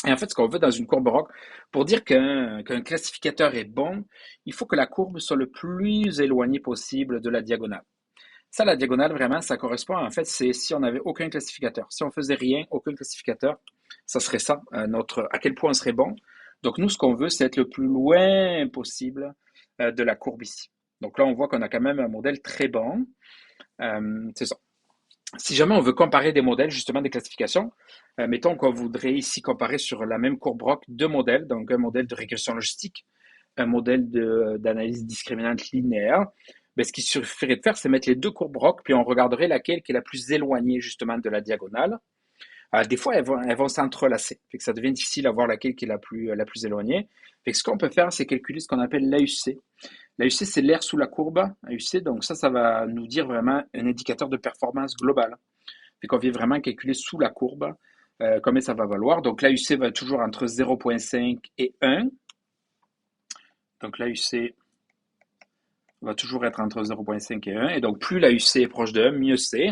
Et en fait, ce qu'on veut dans une courbe ROC, pour dire qu'un classificateur est bon, il faut que la courbe soit le plus éloignée possible de la diagonale. Ça, la diagonale, vraiment, ça correspond, en fait, c'est si on n'avait aucun classificateur. Si on faisait rien, aucun classificateur, ça serait ça, à quel point on serait bon. Donc, nous, ce qu'on veut, c'est être le plus loin possible de la courbe ici. Donc là, on voit qu'on a quand même un modèle très bon. C'est ça. Si jamais on veut comparer des modèles, justement, des classifications, mettons qu'on voudrait ici comparer sur la même courbe ROC deux modèles, donc un modèle de régression logistique, un modèle d'analyse discriminante linéaire, ben, ce qu'il suffirait de faire, c'est mettre les deux courbes ROC, puis on regarderait laquelle qui est la plus éloignée justement de la diagonale. Des fois, elles vont s'entrelacer, fait que ça devient difficile à voir laquelle qui est la plus éloignée. Fait que ce qu'on peut faire, c'est calculer ce qu'on appelle l'AUC. L'AUC, c'est l'air sous la courbe, AUC, donc ça va nous dire vraiment un indicateur de performance globale. Fait qu'on vient vraiment calculer sous la courbe combien ça va valoir. Donc l'AUC va toujours entre 0,5 et 1. Donc l'AUC va toujours être entre 0,5 et 1. Et donc, plus l'AUC est proche de 1, mieux c'est.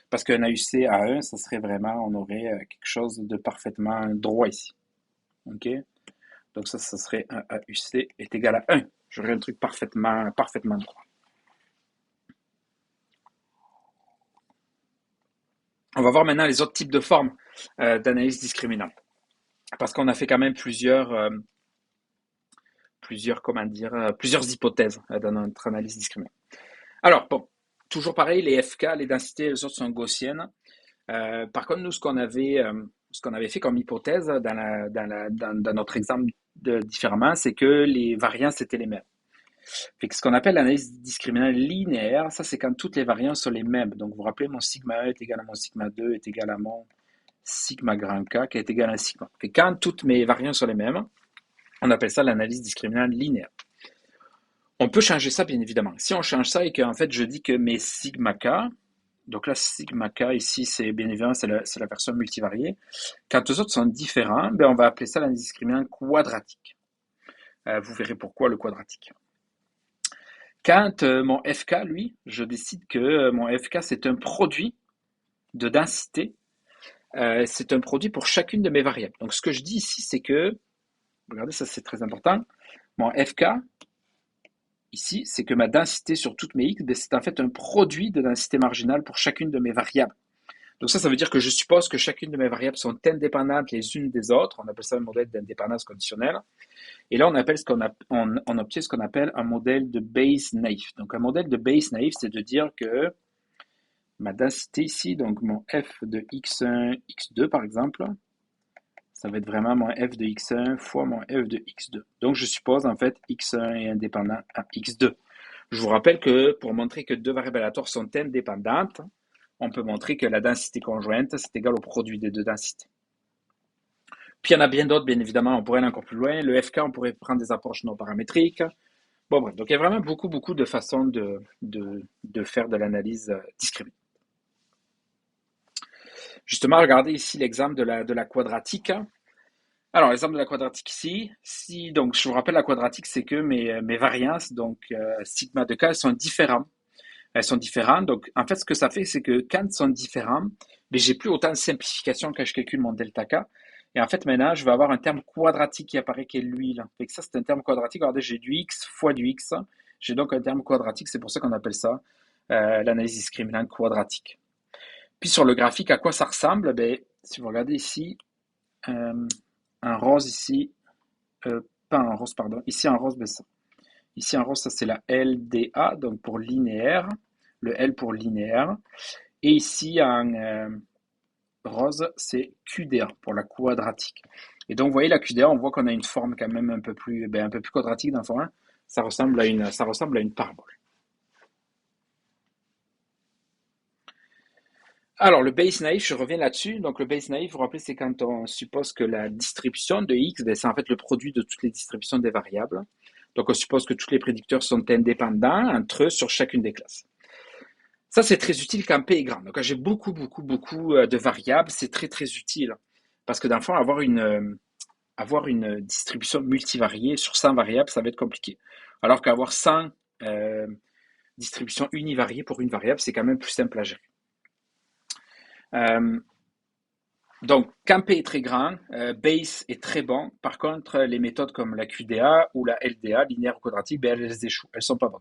Parce qu'un AUC à 1, ça serait vraiment, on aurait quelque chose de parfaitement droit ici. OK? Donc ça serait un AUC est égal à 1. J'aurais un truc parfaitement droit. On va voir maintenant les autres types de formes d'analyse discriminante. Parce qu'on a fait quand même plusieurs hypothèses dans notre analyse discriminante. Alors, bon, toujours pareil, les FK, les densités, les autres sont gaussiennes. Par contre, nous, ce qu'on avait fait comme hypothèse dans notre exemple différemment, c'est que les variances étaient les mêmes. Fait que ce qu'on appelle l'analyse discriminante linéaire, ça c'est quand toutes les variances sont les mêmes. Donc vous vous rappelez, mon sigma 1 est égal à mon sigma 2 est égal à mon sigma grand K qui est égal à sigma. Fait que quand toutes mes variances sont les mêmes, on appelle ça l'analyse discriminante linéaire. On peut changer ça bien évidemment. Si on change ça et qu'en fait je dis que mes sigma K, donc là sigma K ici c'est bien évidemment c'est la version multivariée, quand les autres sont différents, ben, on va appeler ça l'analyse discriminante quadratique. Vous verrez pourquoi le quadratique. Quand mon FK, lui, je décide que mon FK, c'est un produit de densité. C'est un produit pour chacune de mes variables. Donc, ce que je dis ici, c'est que, regardez, ça c'est très important, mon FK, ici, c'est que ma densité sur toutes mes X, c'est en fait un produit de densité marginale pour chacune de mes variables. Donc ça veut dire que je suppose que chacune de mes variables sont indépendantes les unes des autres. On appelle ça un modèle d'indépendance conditionnelle. Et là, on obtient ce qu'on appelle un modèle de Bayes naïf. Donc, un modèle de Bayes naïf, c'est de dire que ma densité ici, donc mon f de x1, x2 par exemple, ça va être vraiment mon f de x1 fois mon f de x2. Donc, je suppose en fait x1 est indépendant à x2. Je vous rappelle que pour montrer que deux variables aléatoires sont indépendantes, on peut montrer que la densité conjointe, c'est égal au produit des deux densités. Puis il y en a bien d'autres, bien évidemment, on pourrait aller encore plus loin. Le FK, on pourrait prendre des approches non paramétriques. Bon, bref, donc il y a vraiment beaucoup de façons de faire de l'analyse discriminante. Justement, regardez ici l'exemple de la quadratique. Alors, l'exemple de la quadratique ici, donc je vous rappelle, la quadratique, c'est que mes variances, donc sigma de k, elles sont différentes. Elles sont différentes. Donc, en fait, ce que ça fait, c'est que quand elles sont différentes, mais j'ai plus autant de simplification quand je calcule mon delta k. Et en fait, maintenant, je vais avoir un terme quadratique qui apparaît qui est lui, là. Fait que ça, c'est un terme quadratique. Regardez, j'ai du x fois du x. J'ai donc un terme quadratique. C'est pour ça qu'on appelle ça l'analyse discriminante quadratique. Puis sur le graphique, à quoi ça ressemble? Ben, si vous regardez ici, en rose ici, pas en rose, pardon. Ici en rose, ben ça. Ici en rose, ça c'est la LDA, donc pour linéaire. Le L pour linéaire. Et ici en rose, c'est QDA pour la quadratique. Et donc, vous voyez, la QDA, on voit qu'on a une forme quand même un peu plus quadratique dans le fond. Ça ressemble à une parabole. Alors, le Bayes naïf, je reviens là-dessus. Donc, le Bayes naïf, vous vous rappelez, c'est quand on suppose que la distribution de x, c'est en fait le produit de toutes les distributions des variables. Donc, on suppose que tous les prédicteurs sont indépendants entre eux sur chacune des classes. Ça, c'est très utile quand P est grand. Donc, quand j'ai beaucoup de variables, c'est très utile. Parce que dans le fond, avoir une distribution multivariée sur 100 variables, ça va être compliqué. Alors qu'avoir 100 distributions univariées pour une variable, c'est quand même plus simple à gérer. Donc, quand P est très grand, Bayes est très bon. Par contre, les méthodes comme la QDA ou la LDA, linéaire ou quadratique, ben, elles échouent. Elles sont pas bonnes.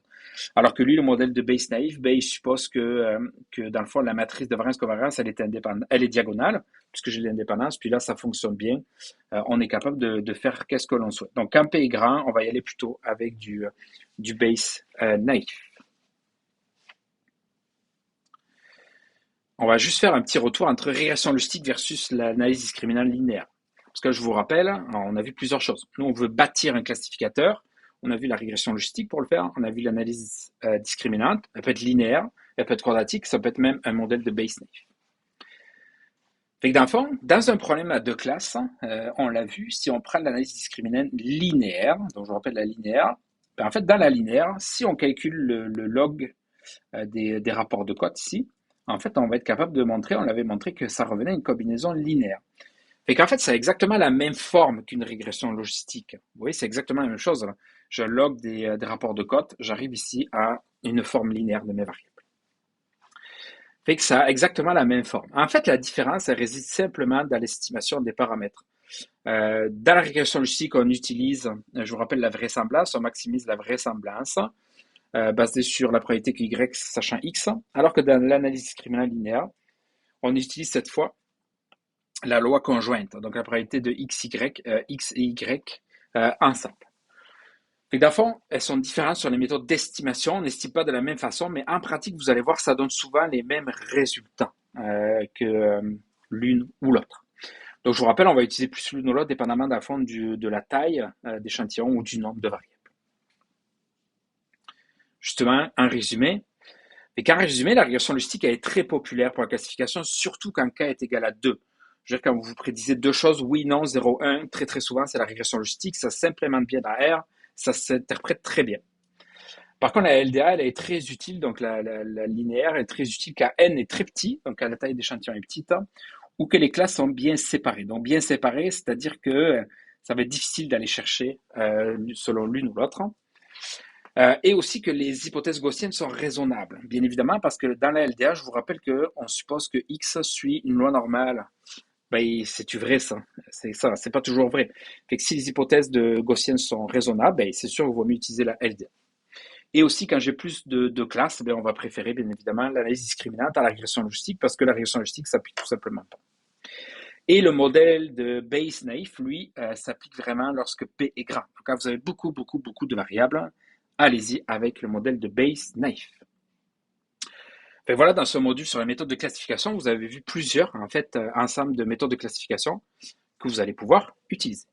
Alors que lui, le modèle de Bayes naïf, Bayes suppose que dans le fond, la matrice de variance-covariance, elle est diagonale, puisque j'ai l'indépendance. Puis là, ça fonctionne bien. On est capable de faire qu'est-ce que l'on souhaite. Donc, quand P est grand, on va y aller plutôt avec du Bayes naïf. On va juste faire un petit retour entre régression logistique versus l'analyse discriminante linéaire. Parce que je vous rappelle, on a vu plusieurs choses. Nous, on veut bâtir un classificateur. On a vu la régression logistique pour le faire. On a vu l'analyse discriminante. Elle peut être linéaire, elle peut être quadratique, ça peut être même un modèle de Bayes naïf. Fait que dans le fond, dans un problème à deux classes, on l'a vu, si on prend l'analyse discriminante linéaire, donc je vous rappelle la linéaire, ben en fait, dans la linéaire, si on calcule le log des rapports de cotes ici, en fait, on va être capable de montrer, on l'avait montré, que ça revenait à une combinaison linéaire. Fait qu'en fait, ça a exactement la même forme qu'une régression logistique. Vous voyez, c'est exactement la même chose. Là. je log des rapports de cotes, j'arrive ici à une forme linéaire de mes variables. Fait que ça a exactement la même forme. En fait, la différence, elle réside simplement dans l'estimation des paramètres. Dans la régression logistique, on utilise, je vous rappelle, la vraisemblance, on maximise la vraisemblance basée sur la probabilité que Y sachant X, alors que dans l'analyse discriminante linéaire, on utilise cette fois la loi conjointe, donc la probabilité de X et Y ensemble. Donc, dans le fond, elles sont différentes sur les méthodes d'estimation. On n'estime pas de la même façon, mais en pratique, vous allez voir, ça donne souvent les mêmes résultats que l'une ou l'autre. Donc, je vous rappelle, on va utiliser plus l'une ou l'autre, dépendamment, dans le fond, de la taille d'échantillon ou du nombre de variables. Justement, en résumé, la régression logistique elle est très populaire pour la classification, surtout quand K est égal à 2. Je veux dire, quand vous prédisez deux choses, oui, non, 0, 1, très très souvent, c'est la régression logistique, ça s'implémente bien dans R, ça s'interprète très bien. Par contre, la LDA, elle est très utile, donc la linéaire est très utile quand N est très petit, donc quand la taille d'échantillon est petite, ou que les classes sont bien séparées. Donc bien séparées, c'est-à-dire que ça va être difficile d'aller chercher selon l'une ou l'autre. Et aussi que les hypothèses gaussiennes sont raisonnables, bien évidemment, parce que dans la LDA, je vous rappelle qu'on suppose que X suit une loi normale. Ben, c'est-tu vrai, ça? C'est ça, c'est pas toujours vrai. Fait que si les hypothèses de gaussiennes sont raisonnables, ben, c'est sûr qu'il vaut mieux utiliser la LDA. Et aussi, quand j'ai plus de classes, ben, on va préférer, bien évidemment, l'analyse discriminante à la régression logistique, parce que la régression logistique s'applique tout simplement pas. Et le modèle de Bayes-Naïf, lui, s'applique vraiment lorsque P est grand. Donc, quand vous avez beaucoup de variables, allez-y avec le modèle de Bayes-Naïf. Voilà, dans ce module sur la méthode de classification, vous avez vu plusieurs, en fait, ensemble de méthodes de classification que vous allez pouvoir utiliser.